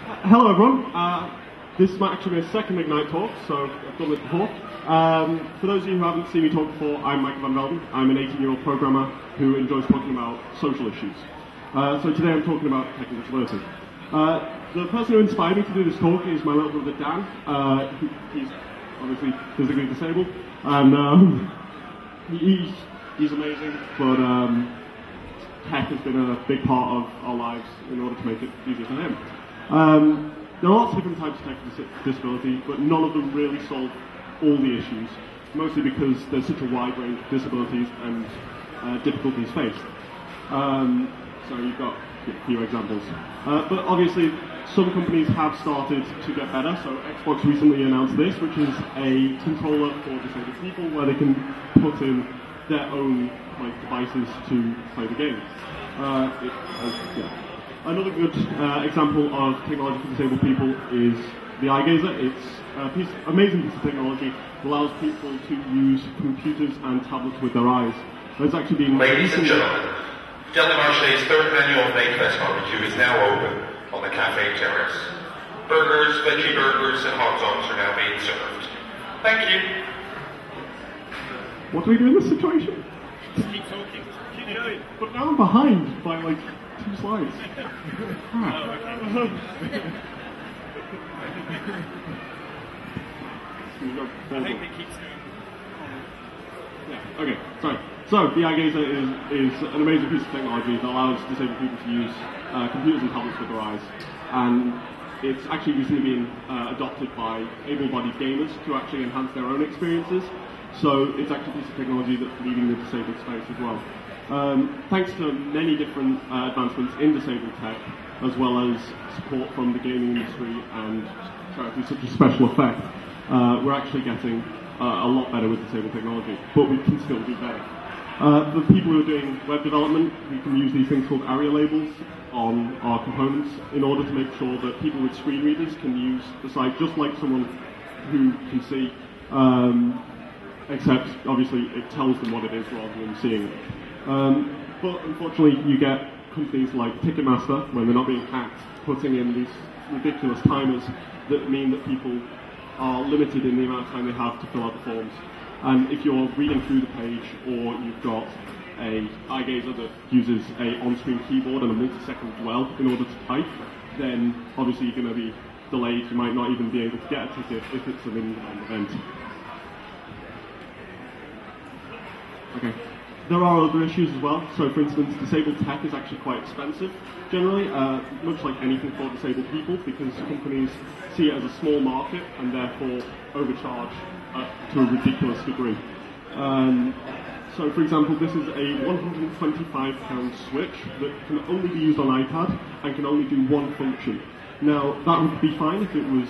Hello everyone. This might actually be a second Ignite talk, so I've done this before. For those of you who haven't seen me talk before, I'm Michael Van Velden. I'm an 18-year-old programmer who enjoys talking about social issues. So today I'm talking about technical disability. The person who inspired me to do this talk is my little brother Dan. He's obviously physically disabled, and he's amazing, but tech has been a big part of our lives in order to make it easier for him. There are lots of different types of technical disability, but none of them really solve all the issues, mostly because there's such a wide range of disabilities and difficulties faced. So you've got a few examples. But obviously, some companies have started to get better. So Xbox recently announced this, which is a controller for disabled people where they can put in their own devices to play the game. Another good example of technology for disabled people is the eye gazer. It's amazing piece of technology that allows people to use computers and tablets with their eyes. There's actually been... Ladies and gentlemen, Delta Marche's third annual Makefest barbecue is now open on the cafe terrace. Burgers, veggie burgers and hot dogs are now being served. Thank you. What do we do in this situation? Just keep talking. Keep going. But now I'm behind by 2 slides. I think it keeps going. Yeah, okay, sorry. So, the eye gazer is an amazing piece of technology that allows disabled people to use computers and tablets with their eyes. And it's actually recently been adopted by able-bodied gamers to actually enhance their own experiences. So, it's actually a piece of technology that's leading the disabled space as well. Thanks to many different advancements in disabled tech, as well as support from the gaming industry and charities such as Special Effect, we're actually getting a lot better with disabled technology, but we can still do better. The people who are doing web development, we can use these things called ARIA labels on our components in order to make sure that people with screen readers can use the site just like someone who can see, except obviously it tells them what it is rather than seeing it. But unfortunately, you get companies like Ticketmaster, when they're not being hacked, putting in these ridiculous timers that mean that people are limited in the amount of time they have to fill out the forms. And if you're reading through the page, or you've got a eye gazer that uses a on-screen keyboard and a multi-second dwell in order to type, then obviously you're going to be delayed. You might not even be able to get a ticket if it's an in-demand event. Okay. There are other issues as well. So, for instance, disabled tech is actually quite expensive, generally, much like anything for disabled people, because companies see it as a small market and therefore overcharge to a ridiculous degree. So, for example, this is a £125 switch that can only be used on iPad and can only do one function. Now, that would be fine if it was,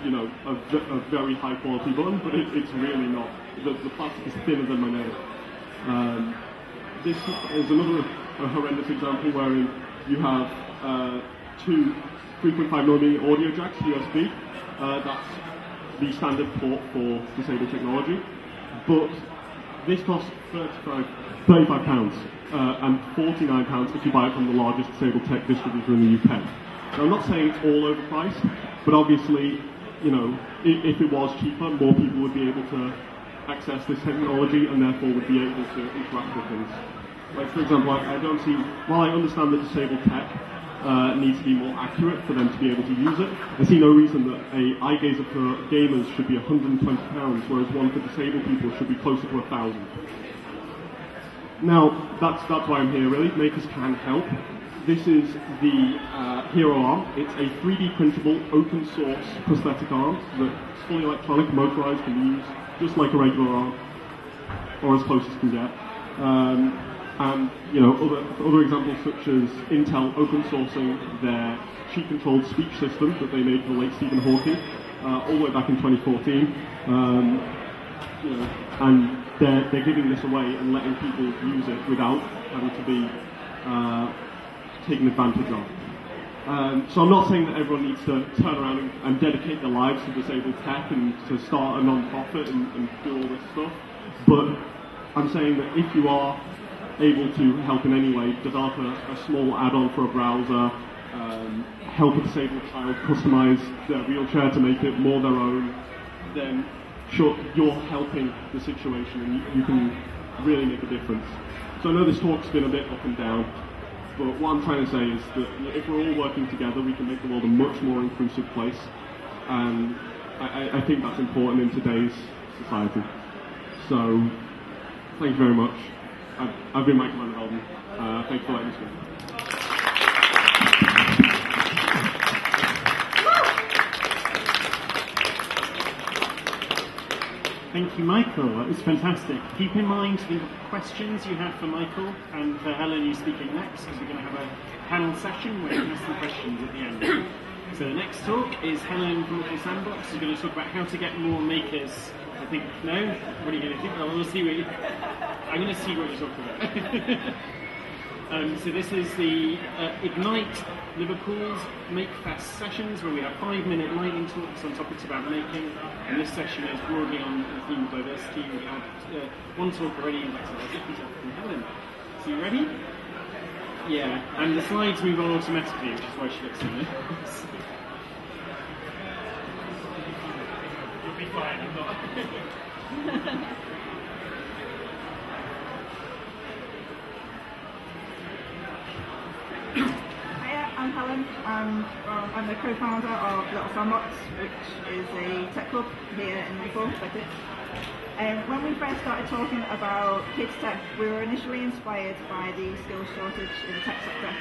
a very high quality button, but it's really not. The plastic is thinner than my nail. This is another horrendous example wherein you have two 3.5mm audio jacks, USB. That's the standard port for disabled technology. But this costs £35 and £49 if you buy it from the largest disabled tech distributor in the UK. Now, I'm not saying it's all overpriced, but obviously, if it was cheaper, more people would be able to access this technology and therefore would be able to interact with things. Like, for example, I don't see, while I understand that disabled tech needs to be more accurate for them to be able to use it, I see no reason that a eye gazer for gamers should be £120, whereas one for disabled people should be closer to £1,000. Now, that's why I'm here really. Makers can help. This is the Hero arm. It's a 3D printable, open source prosthetic arm that's fully electronic, motorized, can be used just like a regular arm, or as close as you can get. And other examples such as Intel open sourcing their cheat-controlled speech system that they made for the late Stephen Hawking, all the way back in 2014. And they're giving this away and letting people use it without having to be taken advantage of. So I'm not saying that everyone needs to turn around and dedicate their lives to disabled tech and to start a non-profit and do all this stuff, but I'm saying that if you are able to help in any way, develop a small add-on for a browser, help a disabled child customise their wheelchair to make it more their own, then sure, you're helping the situation and you can really make a difference. So I know this talk's been a bit up and down, but what I'm trying to say is that if we're all working together, we can make the world a much more inclusive place. And I think that's important in today's society. So, thank you very much. I've been Michael Van Helden. Thanks for letting me speak. Thank you, Michael. That was fantastic. Keep in mind the questions you have for Michael and for Helen, who's speaking next, because we're going to have a panel session where you can ask some questions at the end. So the next talk is Helen from the Sandbox, who's going to talk about how to get more makers. I think, no? What are you going to think? Well, we'll see what you... I'm going to see what you're talking about. So this is the Ignite Liverpool's Makefest sessions, where we have 5-minute lightning talks on topics about making, and this session is broadly on the theme of diversity. We have one talk already, and that's a different talk from Helen. So you ready? Yeah, and the slides move on automatically, which is why she looks so nervous. You'll be fine, I'm not. I'm Helen. I'm the co-founder of Little Sandbox, which is a tech club here in Liverpool. When we first started talking about kids tech, we were initially inspired by the skills shortage in the tech sector.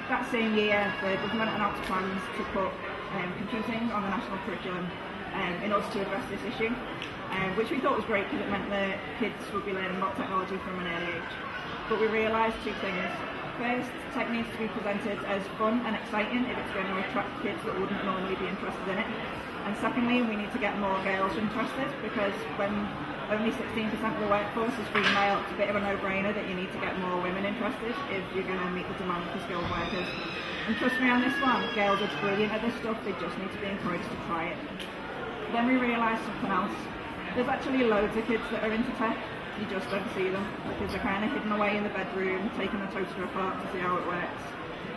That same year, the government announced plans to put computing on the national curriculum in order to address this issue, which we thought was great because it meant that kids would be learning about technology from an early age. But we realised two things. First, tech needs to be presented as fun and exciting if it's going to attract kids that wouldn't normally be interested in it. And secondly, we need to get more girls interested, because when only 16% of the workforce is female, it's a bit of a no-brainer that you need to get more women interested if you're going to meet the demand for skilled workers. And trust me on this one, girls are brilliant at this stuff, they just need to be encouraged to try it. Then we realised something else. There's actually loads of kids that are into tech. You just don't see them because they're kind of hidden away in the bedroom, taking the toaster apart to see how it works.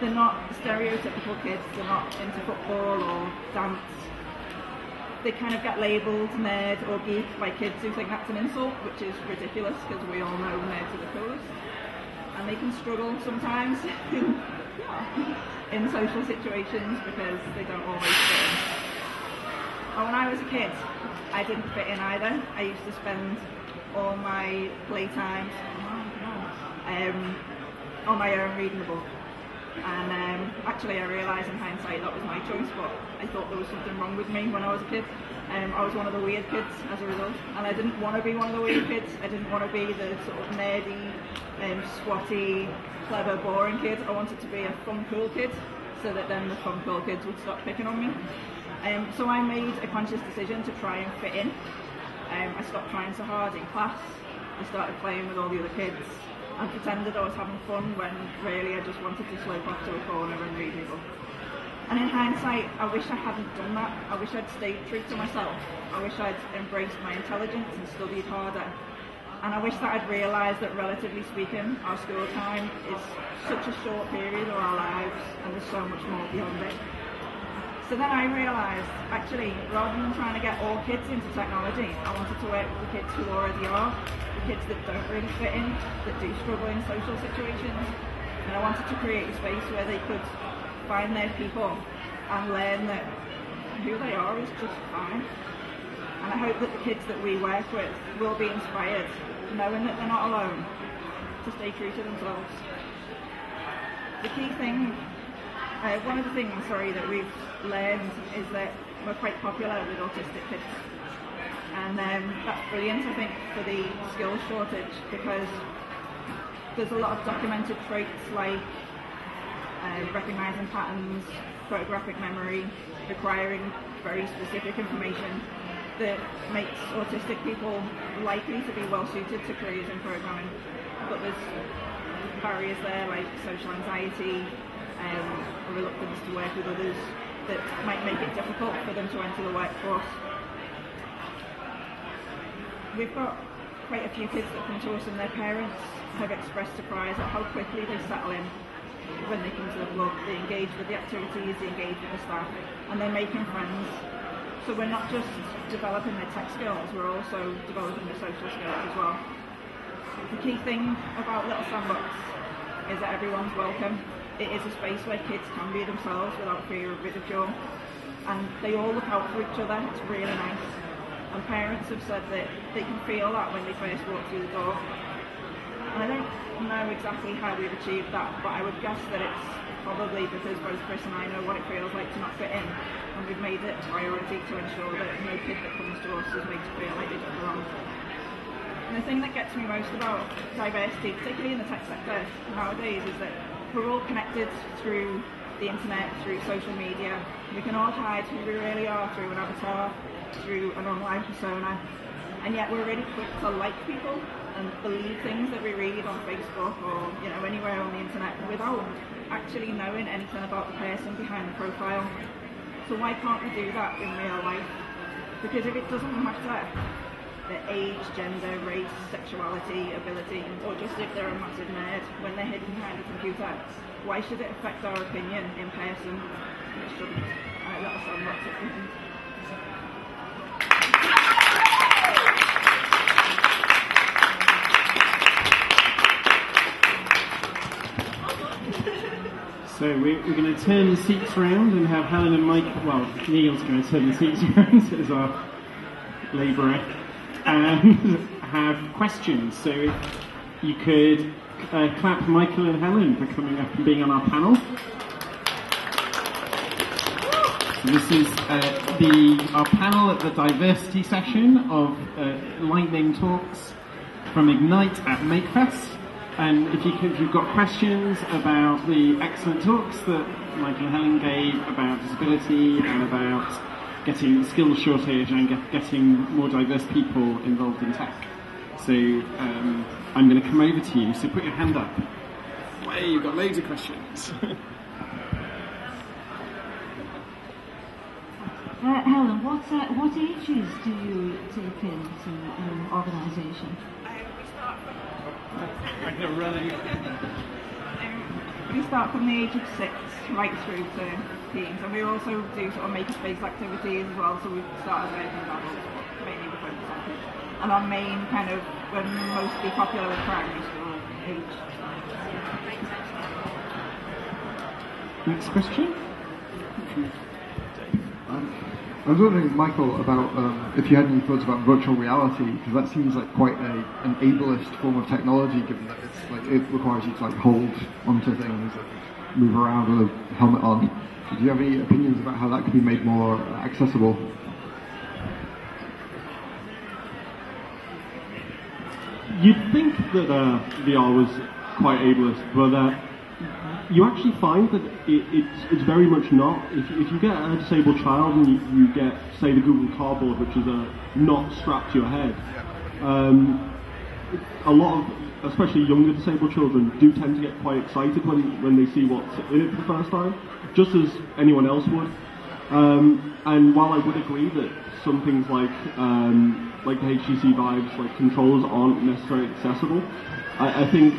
They're not stereotypical kids, they're not into football or dance. They kind of get labelled nerd or geek by kids who think that's an insult, which is ridiculous because we all know nerds are the coolest. And they can struggle sometimes in social situations because they don't always fit in. And when I was a kid, I didn't fit in either. I used to spend all my playtime on my own reading a book, and actually I realised in hindsight that was my choice, but I thought there was something wrong with me when I was a kid. I was one of the weird kids as a result, and I didn't want to be one of the weird kids. I didn't want to be the sort of nerdy, squatty, clever, boring kid. I wanted to be a fun, cool kid, so that then the fun, cool kids would stop picking on me. So I made a conscious decision to try and fit in. I stopped trying so hard in class. I started playing with all the other kids and pretended I was having fun when really I just wanted to slope off to a corner and read my book. And in hindsight, I wish I hadn't done that. I wish I'd stayed true to myself. I wish I'd embraced my intelligence and studied harder. And I wish that I'd realised that, relatively speaking, our school time is such a short period of our lives and there's so much more beyond it. So then I realised, actually, rather than trying to get all kids into technology, I wanted to work with the kids who already are, the kids that don't really fit in, that do struggle in social situations. And I wanted to create a space where they could find their people and learn that who they are is just fine. And I hope that the kids that we work with will be inspired, knowing that they're not alone, to stay true to themselves. The key thing, one of the things, that we've learned is that we're quite popular with autistic kids. And that's brilliant, I think, for the skills shortage, because there's a lot of documented traits like recognising patterns, photographic memory, requiring very specific information that makes autistic people likely to be well suited to careers in programming. But there's barriers there like social anxiety, a reluctance to work with others that might make it difficult for them to enter the workforce. We've got quite a few kids that come to us and their parents have expressed surprise at how quickly they settle in. when they come to the club. They engage with the activities, they engage with the staff, and they're making friends. So we're not just developing their tech skills, we're also developing their social skills as well. The key thing about Little Sandbox is that everyone's welcome. It is a space where kids can be themselves without fear of ridicule, and they all look out for each other. It's really nice. And parents have said that they can feel that when they first walk through the door. And I don't know exactly how we've achieved that, but I would guess that it's probably because both Chris and I know what it feels like to not fit in, and we've made it a priority to ensure that no kid that comes to us is made to feel like they don't belong. And the thing that gets me most about diversity, particularly in the tech sector nowadays, is that we're all connected through the internet, through social media. We can all hide who we really are through an avatar, through an online persona, and yet we're really quick to like people and believe things that we read on Facebook or anywhere on the internet without actually knowing anything about the person behind the profile. So why can't we do that in real life? Because if it doesn't matter their age, gender, race, sexuality, ability, or just if they're a massive nerd when they're hidden behind a computer, why should it affect our opinion in person? It shouldn't. That's how much it isn't. So we're going to turn the seats around and have Helen and Mike, well, Neil's going to turn the seats around as our labourer, and have questions. So if you could clap Michael and Helen for coming up and being on our panel. So this is our panel at the diversity session of Enlightening talks from Ignite at Makefest. And if you've got questions about the excellent talks that Michael and Helen gave about disability and about getting skills shortage and getting more diverse people involved in tech. So I'm going to come over to you, so put your hand up. Way, you've got loads of questions. Helen, what ages do you take into an organisation? We start from the age of 6 right through to teens, and we also do sort of makerspace activities as well, so we start as early as adults, but mainly we focus on kids. And our main kind of, we're mostly popular with primary school age. Next question? I was wondering, Michael, about if you had any thoughts about virtual reality, because that seems like quite an ableist form of technology, given that it's like it requires you to like hold onto things and move around with a helmet on. So do you have any opinions about how that could be made more accessible? You'd think that VR was quite ableist, but you actually find that it's very much not. If you get a disabled child and you get, say, the Google Cardboard, which is not strapped to your head, a lot of, especially younger disabled children, do tend to get quite excited when they see what's in it for the first time, just as anyone else would. And while I would agree that some things like the HTC Vive's like controllers aren't necessarily accessible, I think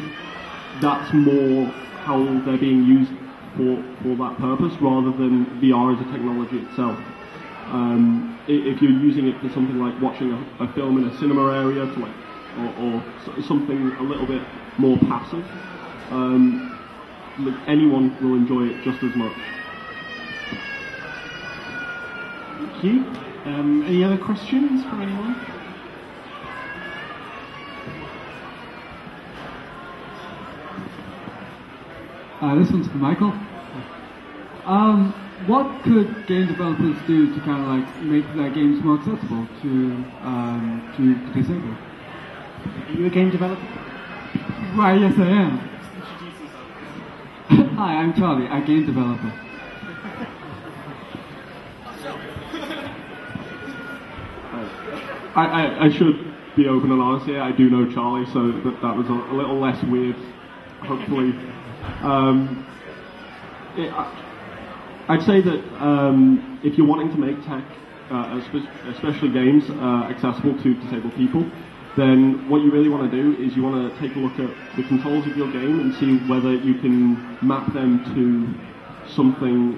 that's more how they're being used for that purpose rather than VR as a technology itself. If you're using it for something like watching a film in a cinema area, to like, or something a little bit more passive, anyone will enjoy it just as much. Thank you. Any other questions from anyone? This one's for Michael. What could game developers do to kind of like make their games more accessible to disabled? Are you a game developer? Why, yes I am. Hi, I'm Charlie, a game developer. I should be open and honest here. I do know Charlie, so that was a little less weird, hopefully. I'd say that if you're wanting to make tech, especially games, accessible to disabled people, then what you really want to do is you want to take a look at the controls of your game and see whether you can map them to something,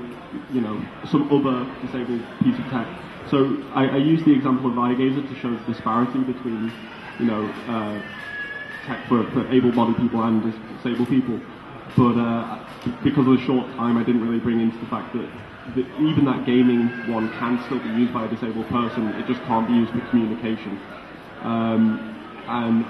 some other disabled piece of tech. So I use the example of iGazer to show the disparity between, tech for able-bodied people and disabled people. But because of the short time, I didn't really bring into the fact that even that gaming one can still be used by a disabled person. It just can't be used for communication. And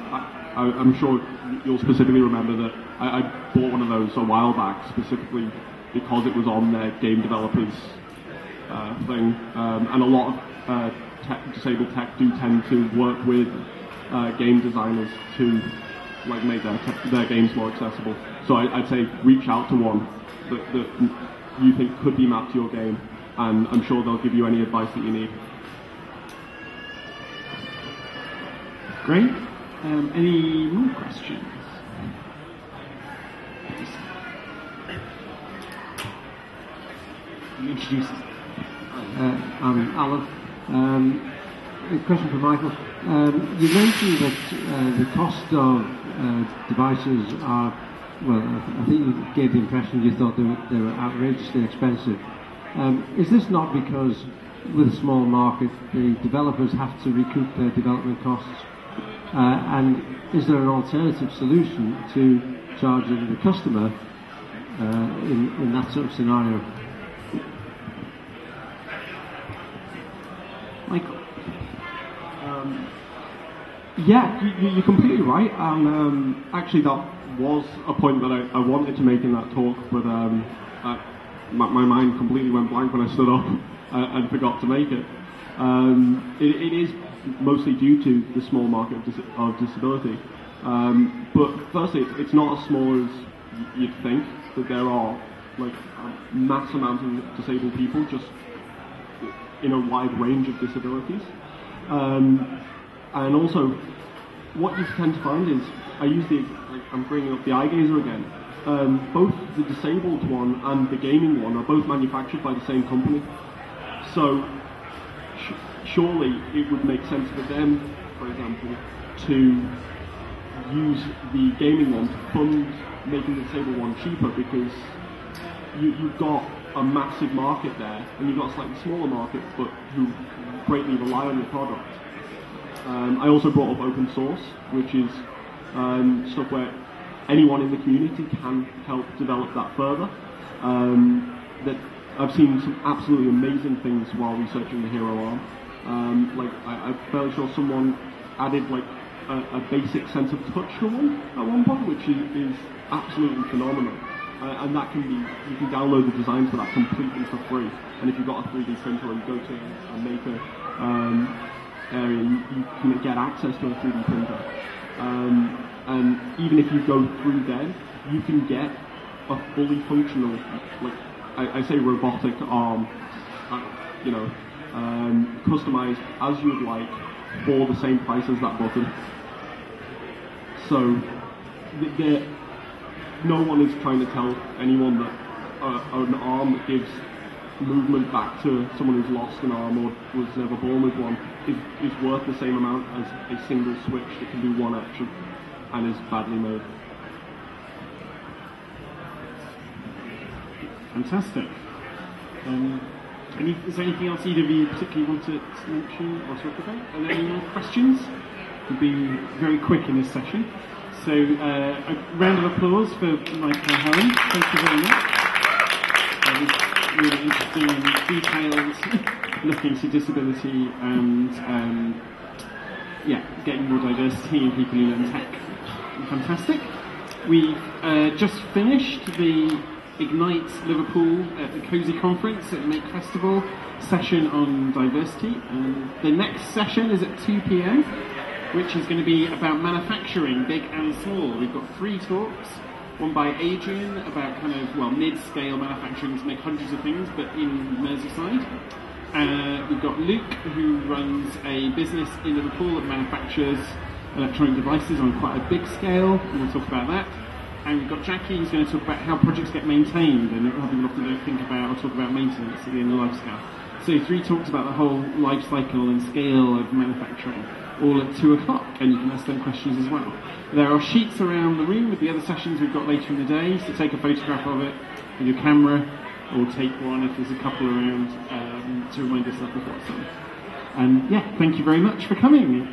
I'm sure you'll specifically remember that I bought one of those a while back specifically because it was on their game developers thing. And a lot of disabled tech do tend to work with game designers to make their games more accessible. So I'd say reach out to one that you think could be mapped to your game, and I'm sure they'll give you any advice that you need. Great. Any more questions? You introduce yourself. I'm Alan. A question for Michael. You mentioned that the cost of devices are, I think you gave the impression you thought they were outrageously expensive. Is this not because with a small market the developers have to recoup their development costs? And is there an alternative solution to charging the customer in that sort of scenario? Michael? Yeah, you're completely right. And actually that was a point that I wanted to make in that talk, but my mind completely went blank when I stood up and forgot to make it. It is mostly due to the small market of disability. But firstly, it's not as small as you'd think, that there are a mass amount of disabled people just in a wide range of disabilities. And also, what you tend to find is, I'm bringing up the iGazer again, both the disabled one and the gaming one are both manufactured by the same company. So, surely it would make sense for them, for example, to use the gaming one to fund making the disabled one cheaper, because you've got a massive market there, and you've got a slightly smaller market, but who greatly rely on your product. I also brought up open source, which is stuff where anyone in the community can help develop that further. That I've seen some absolutely amazing things while researching the Hero Arm. I'm fairly sure someone added a basic sense of touch to one at one point, which is absolutely phenomenal. And that you can download the designs for that completely for free. And if you've got a 3D printer and go to a maker area, you can get access to a 3D printer. And even if you go through then, you can get a fully functional, I say robotic arm, customized as you'd like for the same price as that button. So no one is trying to tell anyone that an arm that gives movement back to someone who's lost an arm or was never born with one is worth the same amount as a single switch that can do one action and is badly made. Fantastic. Is there anything else either of you particularly want to mention or talk about? Are there any more questions? We'll be very quick in this session. So a round of applause for Michael and Helen. Thank you very much. That was really interesting and detailed look into disability and getting more diversity in people who learn tech. Fantastic. We've just finished the Ignite Liverpool at the Cozy Conference at the Makefest Festival session on diversity. The next session is at 2 p.m, which is going to be about manufacturing, big and small. We've got 3 talks, one by Adrian about mid-scale manufacturing to make hundreds of things, but in Merseyside. We've got Luke, who runs a business in Liverpool that manufactures electronic devices on quite a big scale, and we'll talk about that. And we've got Jackie, who's going to talk about how projects get maintained and having often to think about or talk about maintenance at the end of the life scale. So 3 talks about the whole life cycle and scale of manufacturing. all at 2 o'clock, and you can ask them questions as well. There are sheets around the room with the other sessions we've got later in the day, so take a photograph of it with your camera, or take one if there's a couple around to remind yourself of what's on. And yeah, thank you very much for coming.